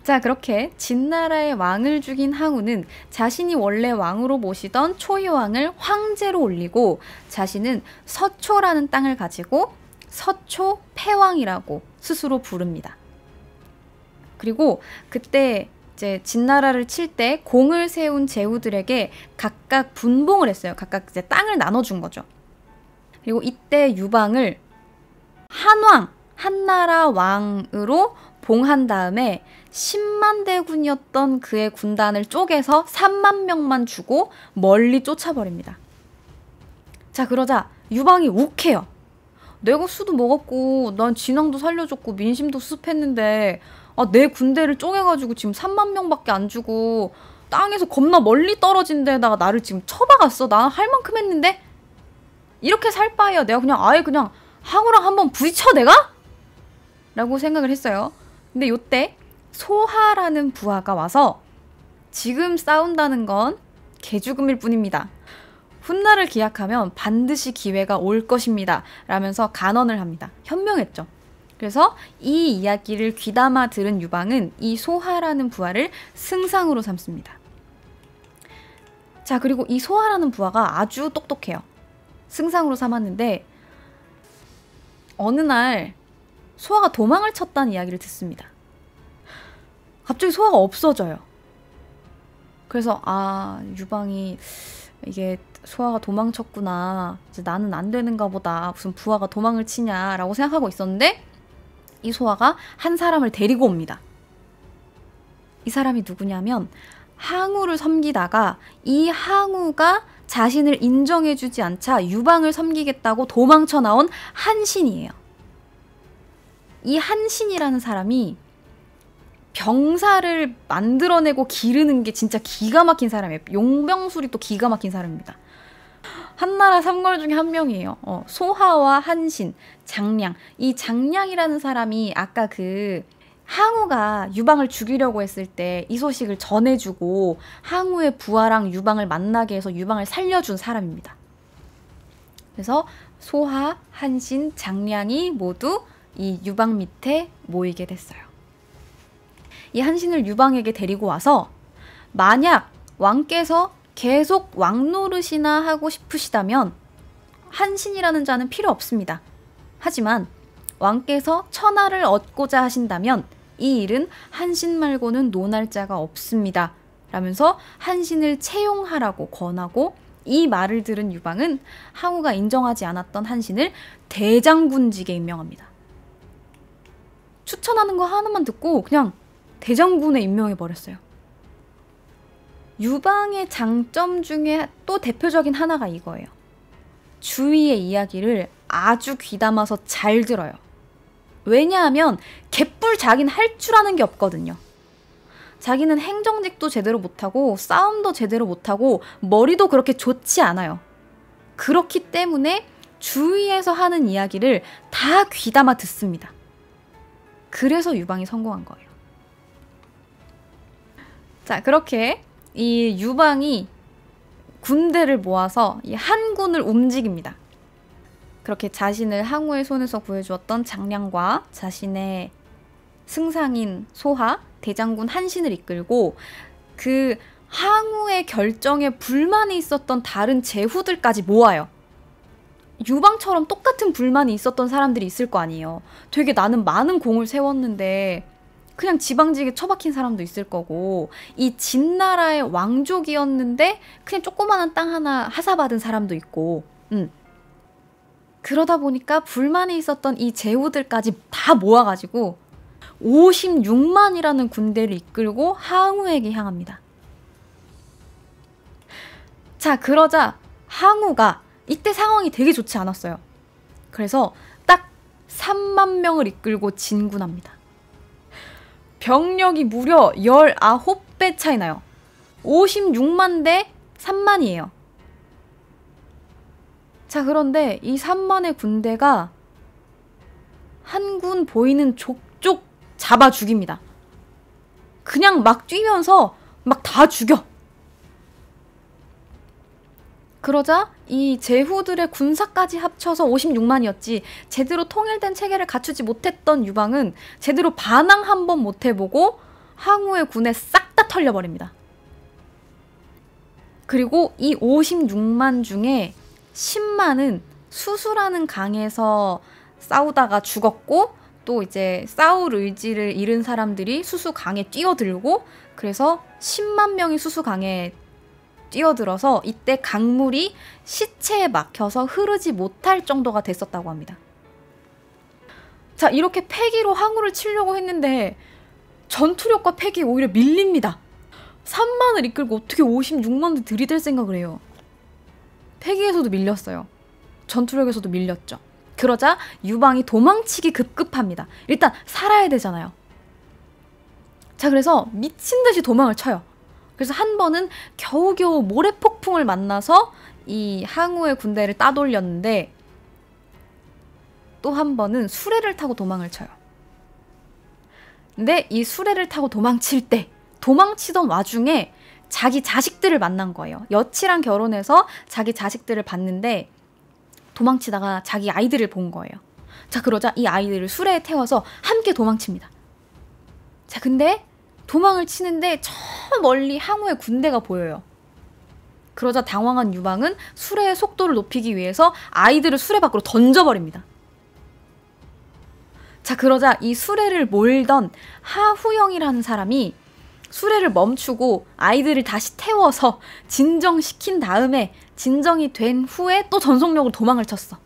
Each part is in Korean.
자, 그렇게 진나라의 왕을 죽인 항우는 자신이 원래 왕으로 모시던 초효왕을 황제로 올리고 자신은 서초라는 땅을 가지고 서초 패왕이라고 스스로 부릅니다. 그리고 그때 이제 진나라를 칠 때 공을 세운 제후들에게 각각 분봉을 했어요. 각각 이제 땅을 나눠준 거죠. 그리고 이때 유방을 한왕, 한나라 왕으로 봉한 다음에 10만 대군이었던 그의 군단을 쪼개서 3만 명만 주고 멀리 쫓아버립니다. 자, 그러자 유방이 욱해요. 내가 수도 먹었고 난 진앙도 살려줬고 민심도 수습했는데 내 군대를 쪼개가지고 지금 3만 명밖에 안 주고 땅에서 겁나 멀리 떨어진 데다가 나를 지금 쳐박았어. 나 할 만큼 했는데? 이렇게 살 바에야 내가 그냥 아예 그냥 항우랑 한번 부딪혀 내가? 라고 생각을 했어요. 근데 요때 소하라는 부하가 와서 지금 싸운다는 건 개죽음일 뿐입니다. 훗날을 기약하면 반드시 기회가 올 것입니다. 라면서 간언을 합니다. 현명했죠. 그래서 이 이야기를 귀담아 들은 유방은 이 소하라는 부하를 승상으로 삼습니다. 자, 그리고 이 소하라는 부하가 아주 똑똑해요. 승상으로 삼았는데 어느 날 소하가 도망을 쳤다는 이야기를 듣습니다. 갑자기 소하가 없어져요. 그래서 유방이 이게 소하가 도망쳤구나. 이제 나는 안 되는가 보다. 무슨 부하가 도망을 치냐라고 생각하고 있었는데 이 소하가 한 사람을 데리고 옵니다. 이 사람이 누구냐면 항우를 섬기다가 이 항우가 자신을 인정해주지 않자 유방을 섬기겠다고 도망쳐 나온 한신이에요. 이 한신이라는 사람이 병사를 만들어내고 기르는 게 진짜 기가 막힌 사람이에요. 용병술이 또 기가 막힌 사람입니다. 한나라 삼걸 중에 한 명이에요. 소하와 한신, 장량. 이 장량이라는 사람이 아까 그 항우가 유방을 죽이려고 했을 때 이 소식을 전해주고 항우의 부하랑 유방을 만나게 해서 유방을 살려준 사람입니다. 그래서 소하, 한신, 장량이 모두 이 유방 밑에 모이게 됐어요. 이 한신을 유방에게 데리고 와서 만약 왕께서 계속 왕 노릇이나 하고 싶으시다면 한신이라는 자는 필요 없습니다. 하지만 왕께서 천하를 얻고자 하신다면 이 일은 한신 말고는 논할 자가 없습니다. 라면서 한신을 채용하라고 권하고 이 말을 들은 유방은 항우가 인정하지 않았던 한신을 대장군직에 임명합니다. 추천하는 거 하나만 듣고 그냥 대장군에 임명해버렸어요. 유방의 장점 중에 또 대표적인 하나가 이거예요. 주위의 이야기를 아주 귀담아서 잘 들어요. 왜냐하면 개뿔 자기는 할 줄 아는 게 없거든요. 자기는 행정직도 제대로 못하고 싸움도 제대로 못하고 머리도 그렇게 좋지 않아요. 그렇기 때문에 주위에서 하는 이야기를 다 귀담아 듣습니다. 그래서 유방이 성공한 거예요. 자, 그렇게 이 유방이 군대를 모아서 이 한군을 움직입니다. 그렇게 자신을 항우의 손에서 구해주었던 장량과 자신의 승상인 소하, 대장군 한신을 이끌고 그 항우의 결정에 불만이 있었던 다른 제후들까지 모아요. 유방처럼 똑같은 불만이 있었던 사람들이 있을 거 아니에요. 되게 나는 많은 공을 세웠는데 그냥 지방직에 처박힌 사람도 있을 거고 이 진나라의 왕족이었는데 그냥 조그마한 땅 하나 하사받은 사람도 있고 그러다 보니까 불만이 있었던 이 제후들까지 다 모아가지고 56만이라는 군대를 이끌고 항우에게 향합니다. 자, 그러자 항우가 이때 상황이 되게 좋지 않았어요. 그래서 딱 3만 명을 이끌고 진군합니다. 병력이 무려 19배 차이 나요. 56만 대 3만이에요. 자, 그런데 이 3만의 군대가 한 군 보이는 족족 잡아 죽입니다. 그냥 막 뛰면서 막 다 죽여. 그러자 이 제후들의 군사까지 합쳐서 56만이었지 제대로 통일된 체계를 갖추지 못했던 유방은 제대로 반항 한 번 못 해보고 항우의 군에 싹 다 털려버립니다. 그리고 이 56만 중에 10만은 수수라는 강에서 싸우다가 죽었고, 또 이제 싸울 의지를 잃은 사람들이 수수 강에 뛰어들고, 그래서 10만 명이 수수 강에 뛰어들어서 이때 강물이 시체에 막혀서 흐르지 못할 정도가 됐었다고 합니다. 자, 이렇게 패기로 항우를 치려고 했는데 전투력과 패기에 오히려 밀립니다. 3만을 이끌고 어떻게 56만을 들이댈 생각을 해요. 패기에서도 밀렸어요. 전투력에서도 밀렸죠. 그러자 유방이 도망치기 급급합니다. 일단 살아야 되잖아요. 자, 그래서 미친 듯이 도망을 쳐요. 그래서 한 번은 겨우겨우 모래폭풍을 만나서 이 항우의 군대를 따돌렸는데, 또 한 번은 수레를 타고 도망을 쳐요. 근데 이 수레를 타고 도망칠 때, 도망치던 와중에 자기 자식들을 만난 거예요. 여치랑 결혼해서 자기 자식들을 봤는데 도망치다가 자기 아이들을 본 거예요. 자, 그러자 이 아이들을 수레에 태워서 함께 도망칩니다. 자, 근데 도망을 치는데 저 멀리 항우의 군대가 보여요. 그러자 당황한 유방은 수레의 속도를 높이기 위해서 아이들을 수레 밖으로 던져버립니다. 자, 그러자 이 수레를 몰던 하후영이라는 사람이 수레를 멈추고 아이들을 다시 태워서 진정시킨 다음에 진정이 된 후에 또 전속력으로 도망을 쳤어.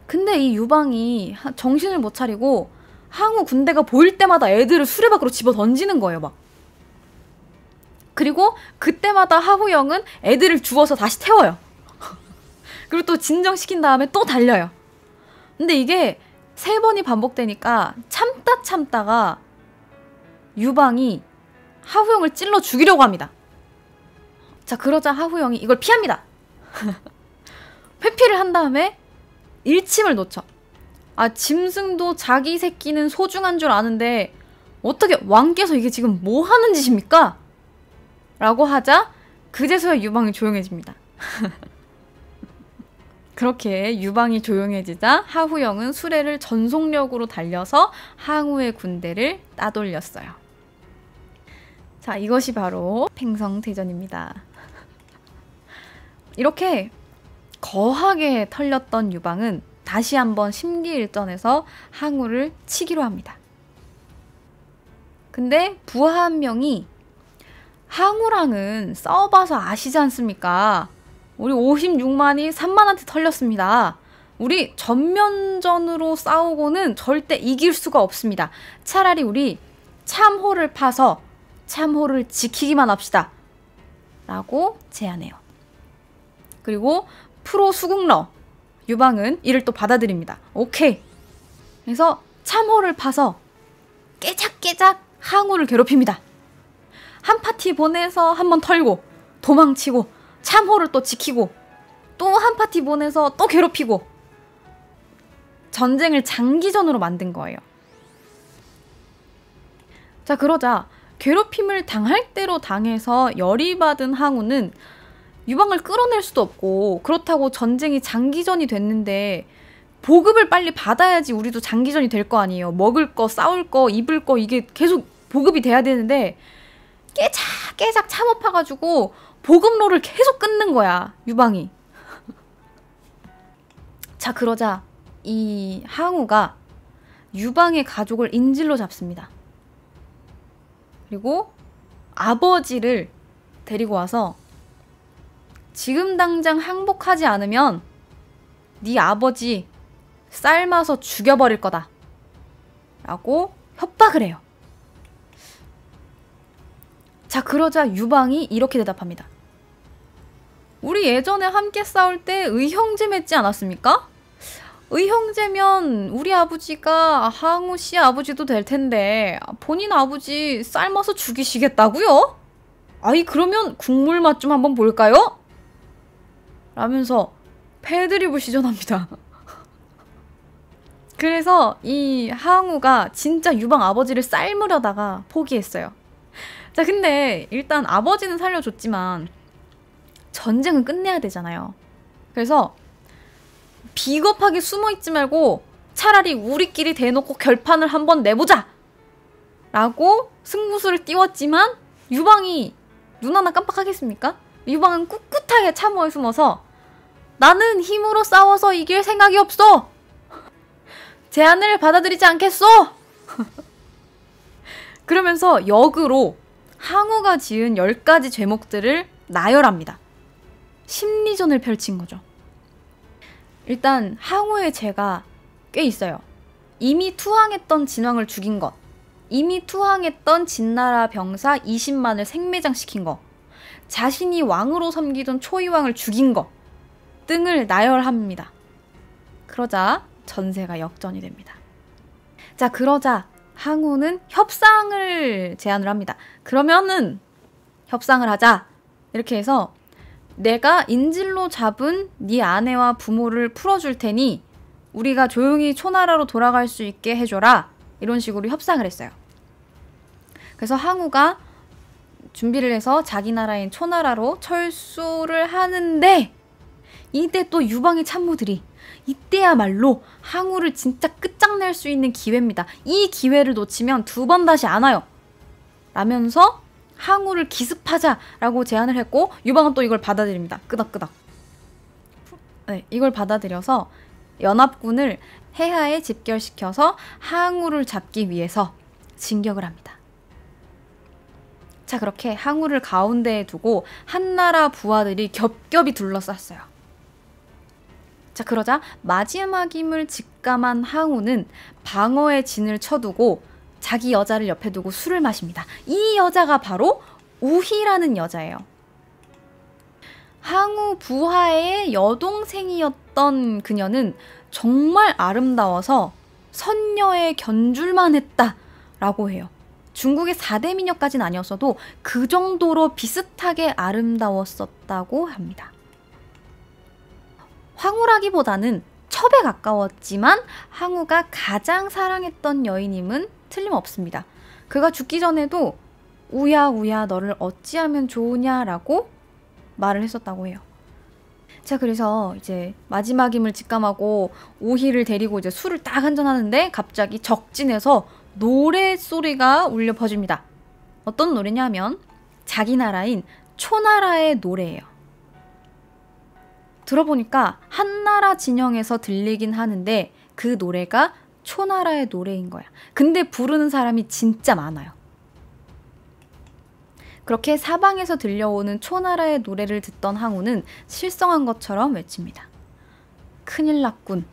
근데 이 유방이 정신을 못 차리고 항우 군대가 보일 때마다 애들을 수레 밖으로 집어 던지는 거예요, 막. 그리고 그때마다 하후영은 애들을 주워서 다시 태워요. 그리고 또 진정시킨 다음에 또 달려요. 근데 이게 3번이 반복되니까 참다가 유방이 하후영을 찔러 죽이려고 합니다. 자, 그러자 하후영이 이걸 피합니다. 회피를 한 다음에 일침을 놓쳐. 아, 짐승도 자기 새끼는 소중한 줄 아는데 어떻게 왕께서 이게 지금 뭐 하는 짓입니까? 라고 하자 그제서야 유방이 조용해집니다. 그렇게 유방이 조용해지자 하후영은 수레를 전속력으로 달려서 항우의 군대를 따돌렸어요. 자, 이것이 바로 팽성대전입니다. 이렇게 거하게 털렸던 유방은 다시 한번 심기일전에서 항우를 치기로 합니다. 근데 부하 한 명이 항우랑은 싸워봐서 아시지 않습니까? 우리 56만이 3만한테 털렸습니다. 우리 전면전으로 싸우고는 절대 이길 수가 없습니다. 차라리 우리 참호를 파서 참호를 지키기만 합시다. 라고 제안해요. 그리고 프로 수국러 유방은 이를 또 받아들입니다. 오케이. 그래서 참호를 파서 깨작깨작 항우를 괴롭힙니다. 한 파티 보내서 한번 털고 도망치고 참호를 또 지키고 또 한 파티 보내서 또 괴롭히고 전쟁을 장기전으로 만든 거예요. 자, 그러자 괴롭힘을 당할 대로 당해서 열이 받은 항우는 유방을 끌어낼 수도 없고, 그렇다고 전쟁이 장기전이 됐는데 보급을 빨리 받아야지 우리도 장기전이 될 거 아니에요. 먹을 거, 싸울 거, 입을 거 이게 계속 보급이 돼야 되는데 깨작깨작 참호 파가지고 보급로를 계속 끊는 거야, 유방이. 자, 그러자 이 항우가 유방의 가족을 인질로 잡습니다. 그리고 아버지를 데리고 와서 지금 당장 항복하지 않으면 네 아버지 삶아서 죽여버릴 거다 라고 협박을 해요. 자, 그러자 유방이 이렇게 대답합니다. 우리 예전에 함께 싸울 때 의형제 맺지 않았습니까? 의형제면 우리 아버지가 항우 씨 아버지도 될 텐데 본인 아버지 삶아서 죽이시겠다고요? 아이, 그러면 국물 맛 좀 한번 볼까요? 라면서 패드립을 시전합니다. 그래서 이 항우가 진짜 유방 아버지를 삶으려다가 포기했어요. 자, 근데 일단 아버지는 살려줬지만 전쟁은 끝내야 되잖아요. 그래서 비겁하게 숨어있지 말고 차라리 우리끼리 대놓고 결판을 한번 내보자! 라고 승부수를 띄웠지만 유방이 눈 하나 깜빡하겠습니까? 유방은 꿋꿋하게 참호에 숨어서 나는 힘으로 싸워서 이길 생각이 없어! 제안을 받아들이지 않겠어! 그러면서 역으로 항우가 지은 10가지 죄목들을 나열합니다. 심리전을 펼친 거죠. 일단 항우의 죄가 꽤 있어요. 이미 투항했던 진왕을 죽인 것, 이미 투항했던 진나라 병사 20만을 생매장시킨 것, 자신이 왕으로 섬기던 초이왕을 죽인 것 등을 나열합니다. 그러자 전세가 역전이 됩니다. 자, 그러자 항우는 협상을 제안을 합니다. 그러면은 협상을 하자. 이렇게 해서 내가 인질로 잡은 네 아내와 부모를 풀어줄 테니 우리가 조용히 초나라로 돌아갈 수 있게 해줘라. 이런 식으로 협상을 했어요. 그래서 항우가 준비를 해서 자기 나라인 초나라로 철수를 하는데 이때 또 유방의 참모들이 이때야말로 항우를 진짜 끝장낼 수 있는 기회입니다. 이 기회를 놓치면 2번 다시 안 와요. 라면서 항우를 기습하자라고 제안을 했고 유방은 또 이걸 받아들입니다. 끄덕끄덕. 네, 이걸 받아들여서 연합군을 해하에 집결시켜서 항우를 잡기 위해서 진격을 합니다. 자, 그렇게 항우를 가운데에 두고 한나라 부하들이 겹겹이 둘러쌌어요. 자, 그러자 마지막임을 직감한 항우는 방어의 진을 쳐두고 자기 여자를 옆에 두고 술을 마십니다. 이 여자가 바로 우희라는 여자예요. 항우 부하의 여동생이었던 그녀는 정말 아름다워서 선녀에 견줄만 했다라고 해요. 중국의 4대 미녀까지는 아니었어도 그 정도로 비슷하게 아름다웠었다고 합니다. 황후라기보다는 첩에 가까웠지만 항우가 가장 사랑했던 여인임은 틀림없습니다. 그가 죽기 전에도 우야 우야 너를 어찌하면 좋으냐라고 말을 했었다고 해요. 자, 그래서 이제 마지막임을 직감하고 우희를 데리고 이제 술을 딱 한잔하는데 갑자기 적진에서 노래소리가 울려 퍼집니다. 어떤 노래냐면 자기 나라인 초나라의 노래예요. 들어보니까 한나라 진영에서 들리긴 하는데 그 노래가 초나라의 노래인 거야. 근데 부르는 사람이 진짜 많아요. 그렇게 사방에서 들려오는 초나라의 노래를 듣던 항우는 실성한 것처럼 외칩니다. 큰일 났군.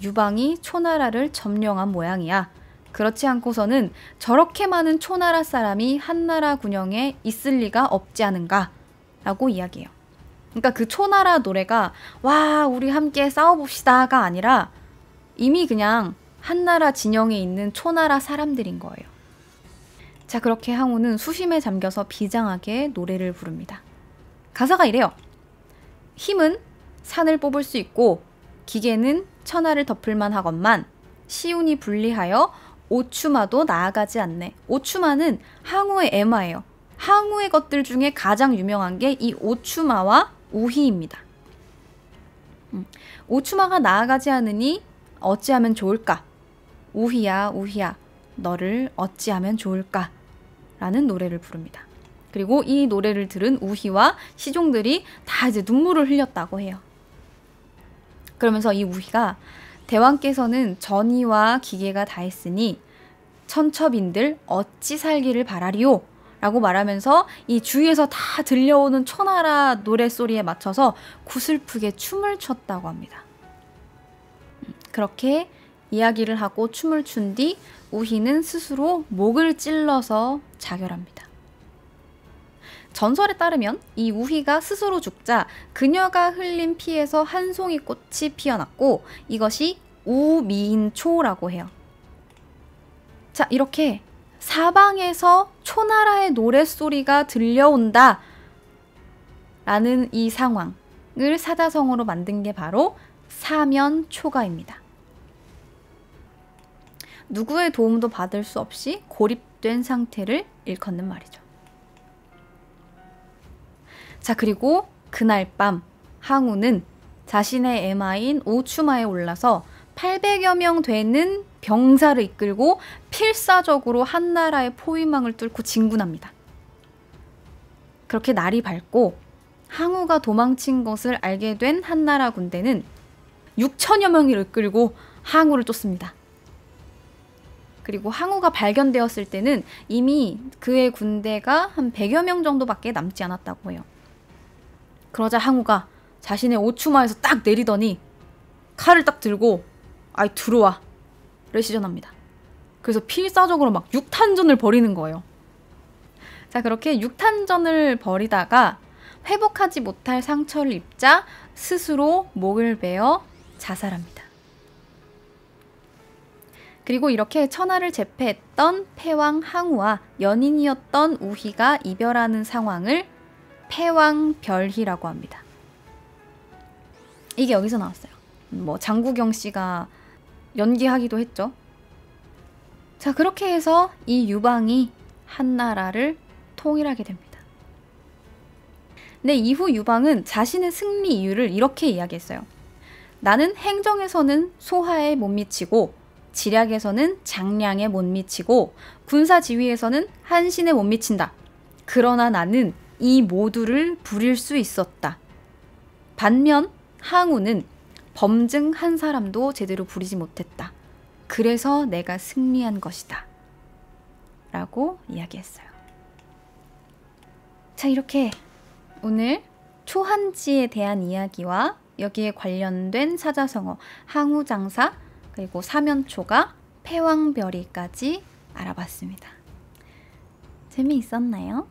유방이 초나라를 점령한 모양이야. 그렇지 않고서는 저렇게 많은 초나라 사람이 한나라 군영에 있을 리가 없지 않은가 라고 이야기해요. 그러니까 그 초나라 노래가 와 우리 함께 싸워봅시다가 아니라 이미 그냥 한나라 진영에 있는 초나라 사람들인 거예요. 자, 그렇게 항우는 수심에 잠겨서 비장하게 노래를 부릅니다. 가사가 이래요. 힘은 산을 뽑을 수 있고 기계는 천하를 덮을만 하건만 시운이 불리하여 오추마도 나아가지 않네. 오추마는 항우의 애마예요. 항우의 것들 중에 가장 유명한 게 이 오추마와 우희입니다. 오추마가 나아가지 않으니 어찌하면 좋을까? 우희야 우희야 너를 어찌하면 좋을까? 라는 노래를 부릅니다. 그리고 이 노래를 들은 우희와 시종들이 다 이제 눈물을 흘렸다고 해요. 그러면서 이 우희가 대왕께서는 전의와 기계가 다 했으니 천첩인들 어찌 살기를 바라리오 라고 말하면서 이 주위에서 다 들려오는 초나라 노래소리에 맞춰서 구슬프게 춤을 췄다고 합니다. 그렇게 이야기를 하고 춤을 춘 뒤 우희는 스스로 목을 찔러서 자결합니다. 전설에 따르면 이 우희가 스스로 죽자 그녀가 흘린 피에서 한 송이 꽃이 피어났고 이것이 우미인초라고 해요. 자, 이렇게 사방에서 초나라의 노랫소리가 들려온다 라는 이 상황을 사자성어로 만든 게 바로 사면초가입니다. 누구의 도움도 받을 수 없이 고립된 상태를 일컫는 말이죠. 자, 그리고 그날 밤 항우는 자신의 애마인 오추마에 올라서 800여 명 되는 병사를 이끌고 필사적으로 한나라의 포위망을 뚫고 진군합니다. 그렇게 날이 밝고 항우가 도망친 것을 알게 된 한나라 군대는 6천여 명을 이끌고 항우를 쫓습니다. 그리고 항우가 발견되었을 때는 이미 그의 군대가 한 100여 명 정도밖에 남지 않았다고 해요. 그러자 항우가 자신의 오추마에서 딱 내리더니 칼을 딱 들고 아이 들어와 를 시전합니다. 그래서 필사적으로 막 육탄전을 벌이는 거예요. 자, 그렇게 육탄전을 벌이다가 회복하지 못할 상처를 입자 스스로 목을 베어 자살합니다. 그리고 이렇게 천하를 제패했던 패왕 항우와 연인이었던 우희가 이별하는 상황을 패왕별희라고 합니다. 이게 여기서 나왔어요. 뭐 장국영 씨가 연기하기도 했죠. 자, 그렇게 해서 이 유방이 한나라를 통일하게 됩니다. 근데 이후 유방은 자신의 승리 이유를 이렇게 이야기했어요. 나는 행정에서는 소하에 못 미치고 지략에서는 장량에 못 미치고 군사 지휘에서는 한신에 못 미친다. 그러나 나는 이 모두를 부릴 수 있었다. 반면 항우는 범증 한 사람도 제대로 부리지 못했다. 그래서 내가 승리한 것이다. 라고 이야기했어요. 자, 이렇게 오늘 초한지에 대한 이야기와 여기에 관련된 사자성어 항우장사 그리고 사면초가 패왕별희까지 알아봤습니다. 재미있었나요?